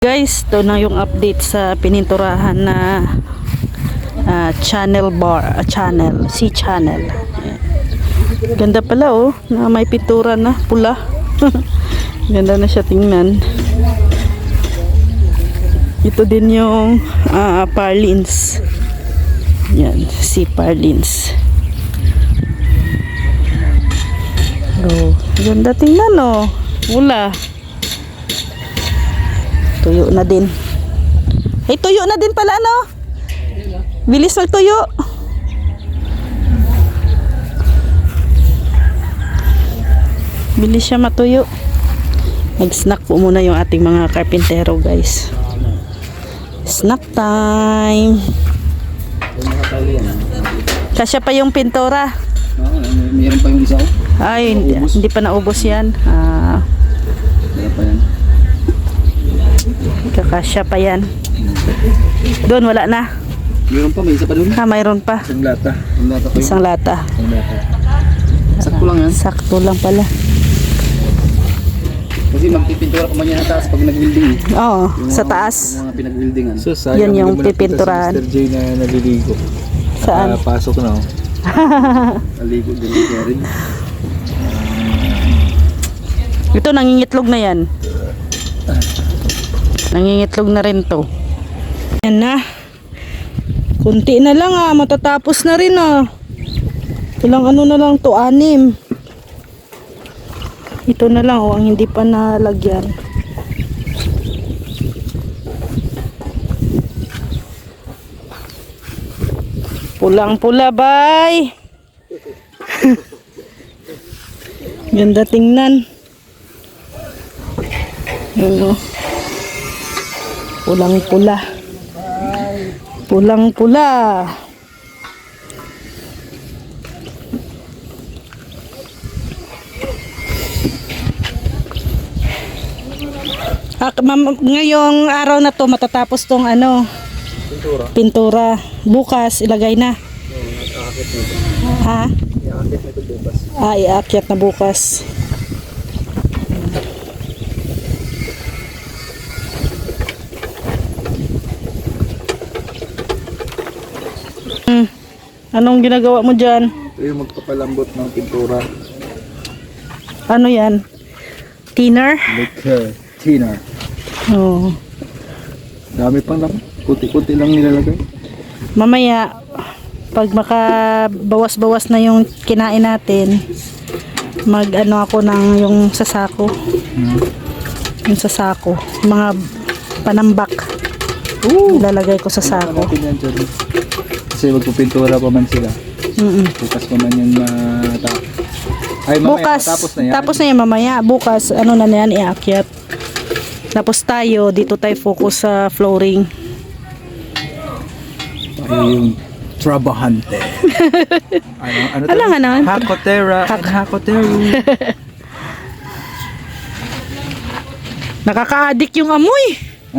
Guys, ito na yung update sa pininturahan na channel bar, C-channel. Ganda pala oh, na may pintura na pula. Ganda na siya tingnan. Ito din yung Parlins. Yan, si Parlins. Oh, ganda tingnan oh. Pula. Tuyo na din. Ay, tuyo na din pala, no? Bilis magtuyo. Bilis siya matuyo. Mag-snack po muna yung ating mga karpintero, guys. Snack time. Kasya pa yung pintura. Mayroon pa yung isa. Ay, hindi pa naubos yan. Mayroon pa yan. Kakasya pa yan. Doon wala na. Mayroon pa, may isa pa doon. Mayroon pa. Isang lata. Isang lata. Sakto lang yan. Sakto lang pala. Kasi magpipintura pa man yan sa taas pag nag-building. Oo, Yung sa mga- taas. Yung mga pinag-buildingan. So, Yun yung pipinturahan. Si Mr. J na naliligo. Saan? Pasok na oh. Aligo din yung rin. Ito, nangingitlog na yan. Nangingitlog na rin to. Yan na. Kunti na lang matatapos na rin Ilang ano na lang to, 6. Ito na lang ang hindi pa nalagyan. Pulang-pula, bye. Ganda tingnan. Ano? Pulang-pula. Pulang-pula. Ngayong araw na to matatapos tong pintura. Bukas ilagay na. Ha? Iakyat na bukas. Anong ginagawa mo dyan? Ito yung magpapalambot ng pintura. Ano yan? Thinner? Like thinner. Oo. Dami pang lang. Kuti-kuti lang nilalagay. Mamaya, pag makabawas-bawas na yung kinain natin, ako ng yung sasako. Yung sasako. Mga panambak. Ilalagay ko sa sako. Natin yan dyan. Kasi magpupintura pa man sila. Bukas pa man yan Ay, mamaya, Bukas, tapos na yan. tapos na yan mamaya. Bukas, na yan, iakyat. Tapos tayo, dito tayo focus sa flooring. Tayo yung trabahante. ano Alam nga naman. Hakotera and Hakotero. Nakaka-addict yung amoy.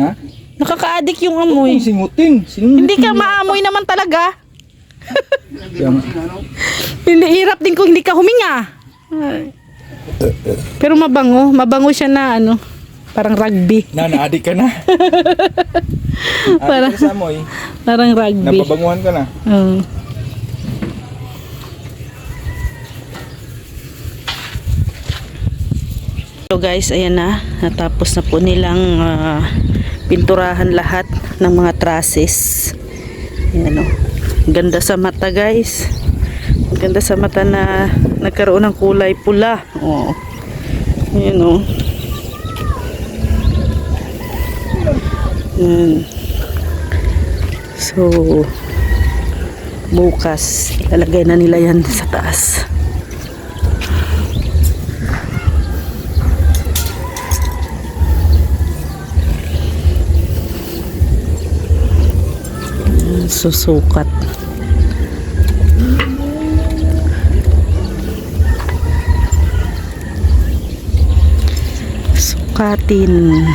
Ha? Nakaka-addict yung amoy. Singuting. Hindi ka maamoy naman talaga. Yung, Hindi, hirap din kung hindi ka huminga. Pero mabango. Mabango siya na parang rugby. na-addict ka na. Parang- Addict ka sa amoy. Parang rugby. Napabanguhan ka na. Oo. So guys, ayan na. Natapos na po nilang pinturahan lahat ng mga trusses. Ayan o. Ganda sa mata guys. Ganda sa mata na nagkaroon ng kulay pula. Oh. Ayan o. So bukas ilalagay na nila yan sa taas. Susukat. Sukatin.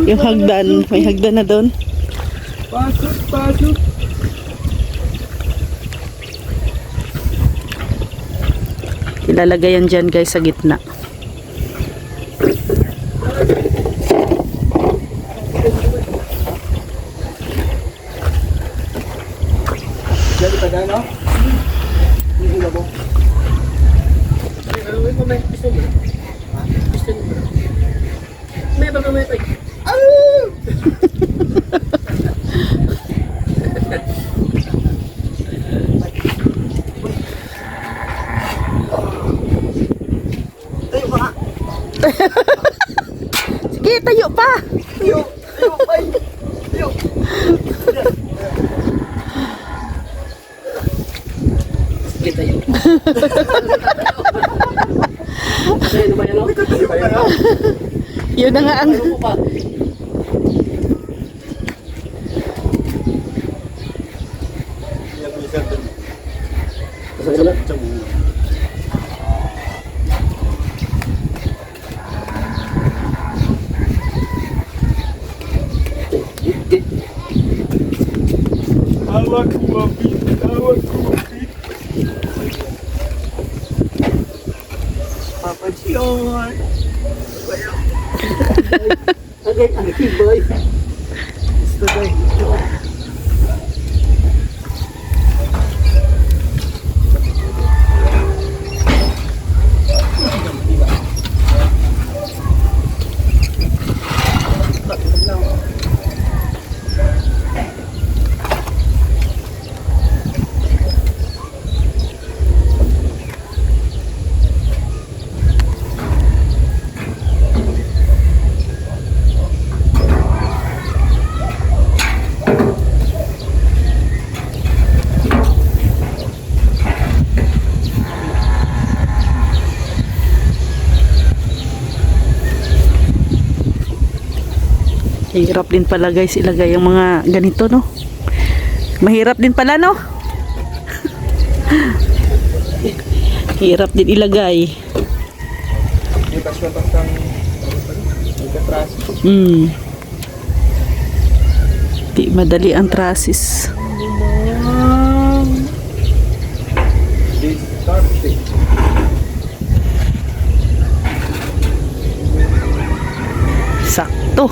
Yung hagdan, may hagdan na doon. Pasok. Ilalagay yan dyan guys sa gitna. Jadi tagaan no? Hindi ko labo. Sige, tayo pa! Tayo, bay. Tayo. Kita yun. Ano ba yan? Yun na nga ang... Ano pa? Hawak ko mapit. Papansyon. Okay, ang boy. Gusto tayo. Hirap din pala guys ilagay yung mga ganito, no? Mahirap din pala, no? Hirap din ilagay. May paswatang ikatras. Di madali ang trasis. Sakto.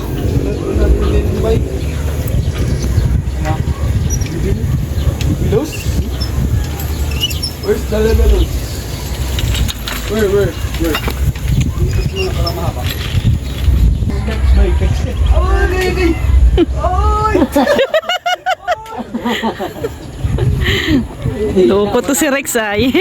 Where's the level? Where? Loko to si Rex ay.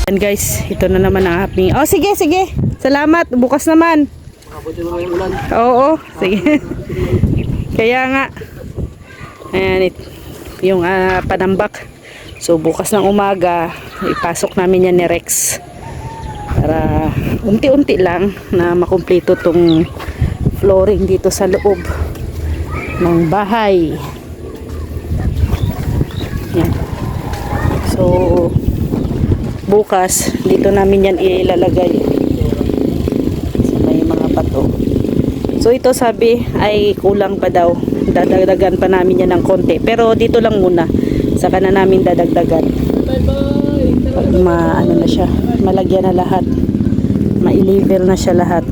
And guys, ito na naman ang aming... Oh, sige, sige. Salamat. Bukas naman. Makabuti naman yung ulan. Oo, sige. Kaya nga. Ayan, yung panambak. So, bukas ng umaga, ipasok namin yan ni Rex. Para unti-unti lang na makumpleto tong flooring dito sa loob ng bahay. Yan. So, bukas, dito namin yan ilalagay sa may mga bato. So, ito sabi ay kulang pa daw. Dadagdagan pa namin yan ng konti. Pero dito lang muna. Saka na namin dadagdagan. Pag ano na siya, malagyan na lahat. Ma-level na siya lahat.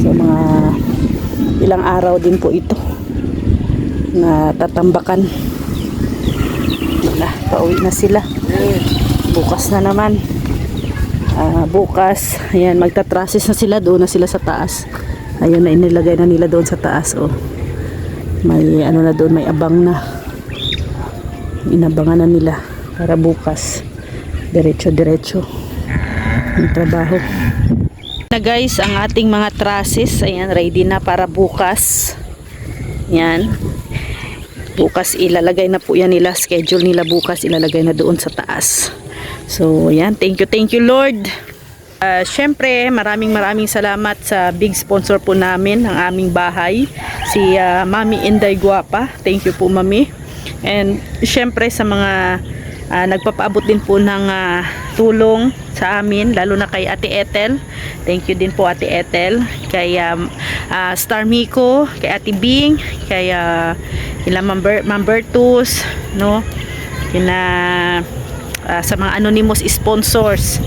So, mga ilang araw din po ito na tatambakan. Wala, pauwi na sila. Bukas na naman. Bukas, ayan, magtatrasis na sila. Doon na sila sa taas. Ayun na, inilagay na nila doon sa taas. Oh. May ano na doon, may abang na. Inabangan na nila para bukas. Diretso-diretso ang trabaho. Na guys, ang ating mga trusses, ayan, ready na para bukas. Yan. Bukas ilalagay na po yan nila. Schedule nila bukas, ilalagay na doon sa taas. So, yan. Thank you Lord. Syempre, maraming salamat sa big sponsor po namin ng aming bahay, si Mami Inday Guapa. Thank you po, Mami. And syempre sa mga nagpapaabot din po ng tulong sa amin, lalo na kay Ate Ethel. Thank you din po, Ate Ethel. Kay Star Miko, kay Ate Bing, kay Ma'am Bertus, no? Sa mga anonymous sponsors,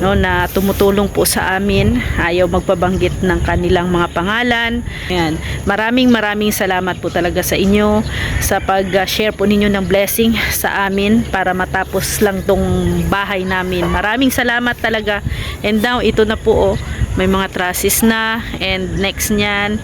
no, na tumutulong po sa amin, ayaw magpabanggit ng kanilang mga pangalan. Ayan. Maraming salamat po talaga sa inyo sa pag-share po ninyo ng blessing sa amin para matapos lang tong bahay namin. Maraming salamat talaga. And now ito na po, oh, may mga trusses na, and next niyan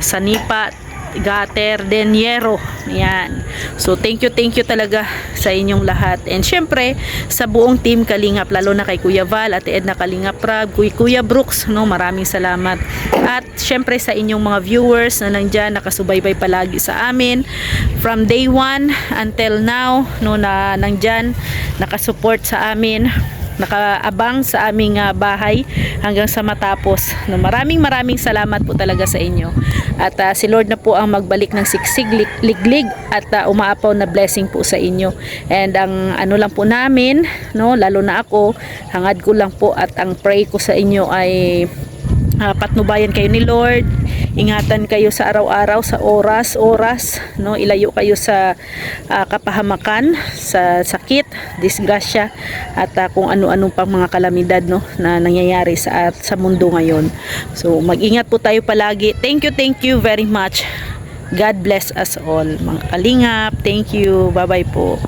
sanipa, gutter, then yero. Yan. So thank you talaga sa inyong lahat. And syempre sa buong team Kalingap, lalo na kay Kuya Val, Ate Edna Kalingap Rab, Kuya Brooks, no, maraming salamat. At syempre sa inyong mga viewers na nandiyan, nakasubaybay palagi sa amin from day 1 until now, no, na nandiyan nakasupport sa amin, nakaabang sa aming bahay hanggang sa matapos. No, maraming salamat po talaga sa inyo. At si Lord na po ang magbalik ng siksig, liglig at umaapaw na blessing po sa inyo. And ang ano lang po namin, no, lalo na ako, hangad ko lang po at ang pray ko sa inyo ay patnubayan kayo ni Lord, ingatan kayo sa araw-araw, sa oras, no, ilayo kayo sa kapahamakan, sa sakit, disgrasya, at kung ano-anong pang mga kalamidad, no, na nangyayari sa mundo ngayon. So mag-ingat po tayo palagi. Thank you very much. God bless us all, mga kalingap. Thank you. Bye-bye po.